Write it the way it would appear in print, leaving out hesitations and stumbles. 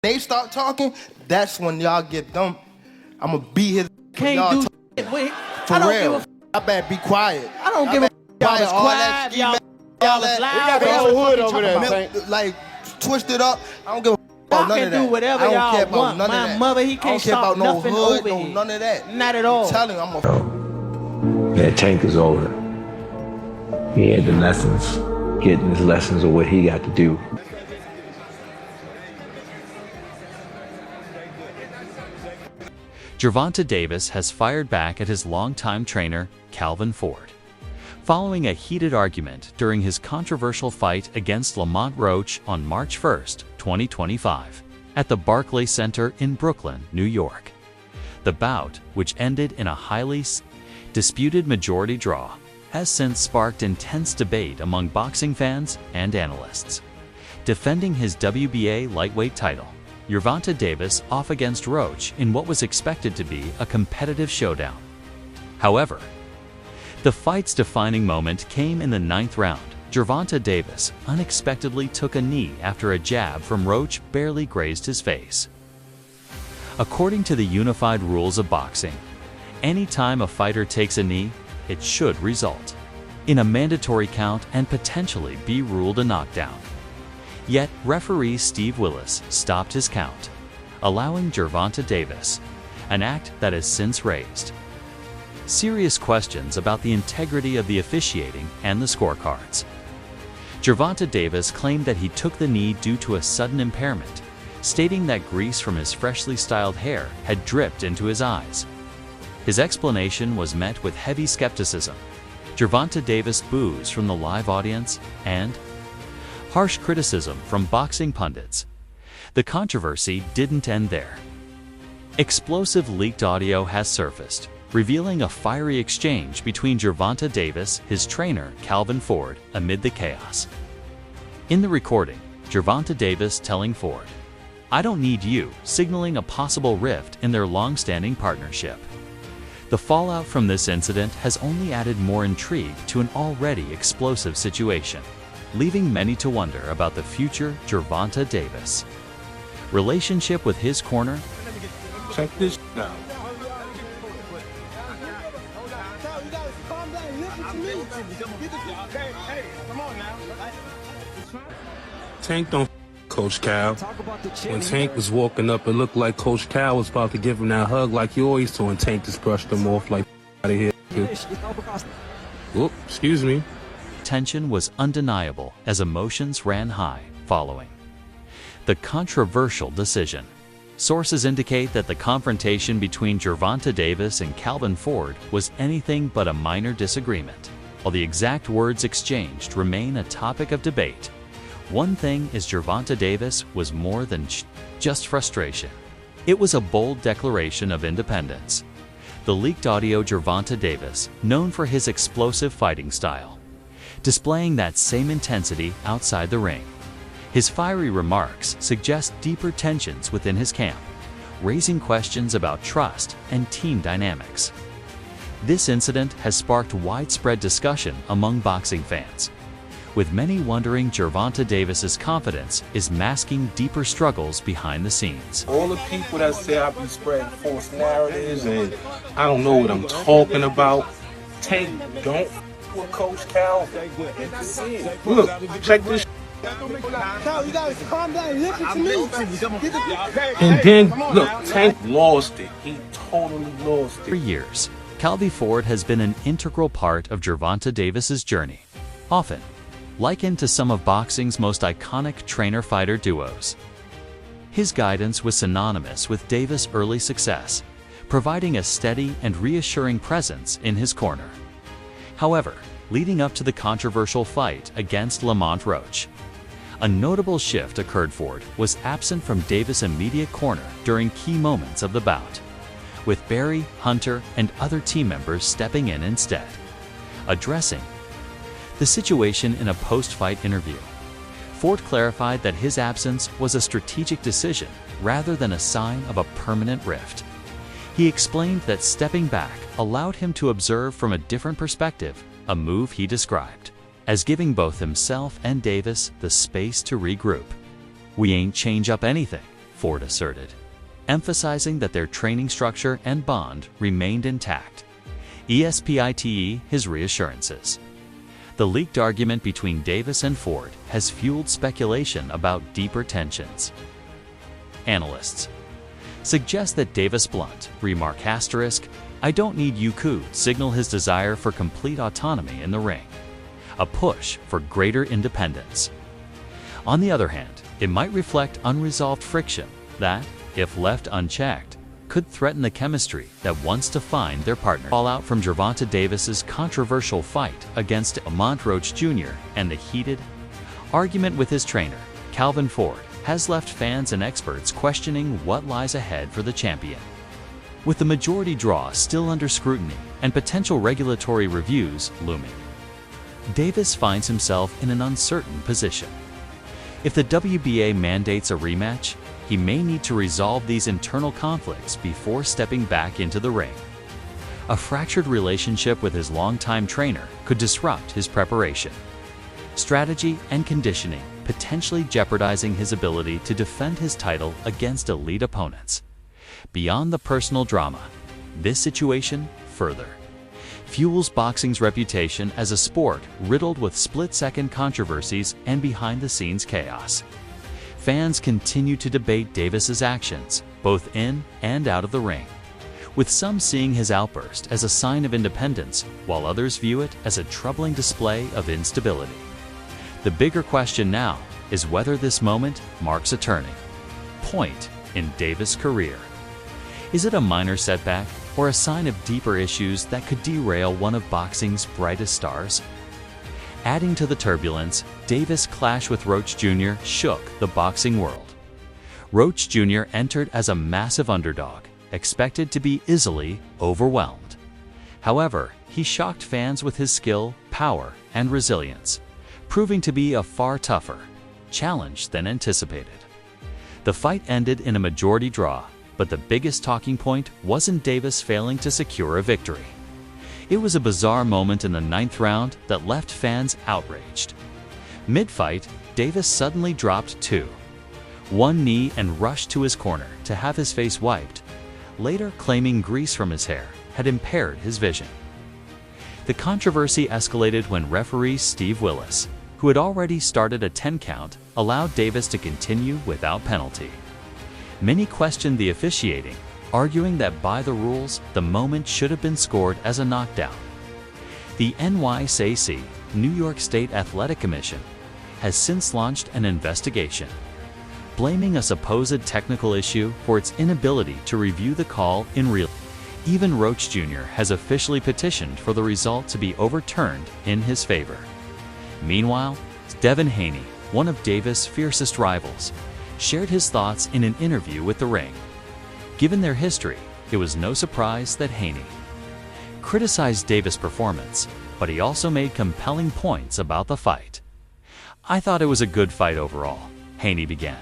they start talking, that's when y'all get them. I'ma beat his. Can't do it. For real. I better be quiet. I don't give a y'all was quiet. Y'all was loud. We got the whole hood over there, Tank. Like, twist it up. I don't give a about none of that. Do whatever y'all want. My mother, he can't stop nothing over here. None of that. Not at all. I'm telling you, I'm a... That Tank is over. He had the lessons, getting his lessons of what he got to do. Gervonta Davis has fired back at his longtime trainer, Calvin Ford. Following a heated argument during his controversial fight against Lamont Roach on March 1, 2025, at the Barclays Center in Brooklyn, New York. The bout, which ended in a highly disputed majority draw, has since sparked intense debate among boxing fans and analysts. Defending his WBA lightweight title, Gervonta Davis off against Roach in what was expected to be a competitive showdown. However, the fight's defining moment came in the 9th round. Gervonta Davis unexpectedly took a knee after a jab from Roach barely grazed his face. According to the unified rules of boxing, any time a fighter takes a knee, it should result in a mandatory count and potentially be ruled a knockdown. Yet, referee Steve Willis stopped his count, allowing Gervonta Davis, an act that has since raised serious questions about the integrity of the officiating and the scorecards. Gervonta Davis claimed that he took the knee due to a sudden impairment, stating that grease from his freshly styled hair had dripped into his eyes. His explanation was met with heavy skepticism, Gervonta Davis boos from the live audience, and harsh criticism from boxing pundits. The controversy didn't end there. Explosive leaked audio has surfaced, revealing a fiery exchange between Gervonta Davis, his trainer, Calvin Ford, amid the chaos. In the recording, Gervonta Davis telling Ford, "I don't need you," signaling a possible rift in their long-standing partnership. The fallout from this incident has only added more intrigue to an already explosive situation, leaving many to wonder about the future Gervonta Davis relationship with his corner. Check this out. Tank don't Coach Cal. When Tank was walking up, it looked like Coach Cal was about to give him that hug like you always do, and Tank just brushed him off like out of here. Oop, excuse me. Tension was undeniable as emotions ran high following the controversial decision. Sources indicate that the confrontation between Gervonta Davis and Calvin Ford was anything but a minor disagreement. While the exact words exchanged remain a topic of debate, one thing is Gervonta Davis was more than just frustration. It was a bold declaration of independence. The leaked audio Gervonta Davis, known for his explosive fighting style, displaying that same intensity outside the ring. His fiery remarks suggest deeper tensions within his camp, raising questions about trust and team dynamics. This incident has sparked widespread discussion among boxing fans, with many wondering Gervonta Davis's confidence is masking deeper struggles behind the scenes. All the people that say I be spreading false narratives and I don't know what I'm talking about, Tank don't with Coach Cal. Look, check this. Cal, you guys calm down and listen to me. And then, look, Tank lost it. He totally lost it. For years, Calvin Ford has been an integral part of Gervonta Davis's journey, often likened to some of boxing's most iconic trainer-fighter duos. His guidance was synonymous with Davis' early success, providing a steady and reassuring presence in his corner. However, leading up to the controversial fight against Lamont Roach, a notable shift occurred. Ford was absent from Davis' immediate corner during key moments of the bout, with Barry, Hunter, and other team members stepping in instead. Addressing the situation in a post-fight interview, Ford clarified that his absence was a strategic decision rather than a sign of a permanent rift. He explained that stepping back allowed him to observe from a different perspective, a move he described as giving both himself and Davis the space to regroup. "We ain't change up anything," Ford asserted, emphasizing that their training structure and bond remained intact. ESPITE his reassurances. The leaked argument between Davis and Ford has fueled speculation about deeper tensions. Analysts suggest that Davis Blunt, remark asterisk, "I don't need you could signal his desire for complete autonomy in the ring, a push for greater independence. On the other hand, it might reflect unresolved friction that, if left unchecked, could threaten the chemistry that wants to find their partner." Fallout from Gervonta Davis's controversial fight against Lamont Roach Jr. and the heated argument with his trainer, Calvin Ford, has left fans and experts questioning what lies ahead for the champion. With the majority draw still under scrutiny and potential regulatory reviews looming, Davis finds himself in an uncertain position. If the WBA mandates a rematch, he may need to resolve these internal conflicts before stepping back into the ring. A fractured relationship with his longtime trainer could disrupt his preparation, strategy, and conditioning, potentially jeopardizing his ability to defend his title against elite opponents. Beyond the personal drama, this situation further fuels boxing's reputation as a sport riddled with split-second controversies and behind-the-scenes chaos. Fans continue to debate Davis's actions, both in and out of the ring, with some seeing his outburst as a sign of independence, while others view it as a troubling display of instability. The bigger question now is whether this moment marks a turning point in Davis' career. Is it a minor setback or a sign of deeper issues that could derail one of boxing's brightest stars? Adding to the turbulence, Davis' clash with Roach Jr. shook the boxing world. Roach Jr. entered as a massive underdog, expected to be easily overwhelmed. However, he shocked fans with his skill, power, and resilience, proving to be a far tougher challenge than anticipated. The fight ended in a majority draw, but the biggest talking point wasn't Davis failing to secure a victory. It was a bizarre moment in the 9th round that left fans outraged. Mid-fight, Davis suddenly dropped one knee and rushed to his corner to have his face wiped, later claiming grease from his hair had impaired his vision. The controversy escalated when referee Steve Willis, who had already started a 10 count, allowed Davis to continue without penalty. Many questioned the officiating, arguing that by the rules, the moment should have been scored as a knockdown. The NYCC, New York State Athletic Commission, has since launched an investigation, blaming a supposed technical issue for its inability to review the call in real time. Even Roach Jr. has officially petitioned for the result to be overturned in his favor. Meanwhile, Devin Haney, one of Davis' fiercest rivals, shared his thoughts in an interview with The Ring. Given their history, it was no surprise that Haney criticized Davis' performance, but he also made compelling points about the fight. "I thought it was a good fight overall," Haney began.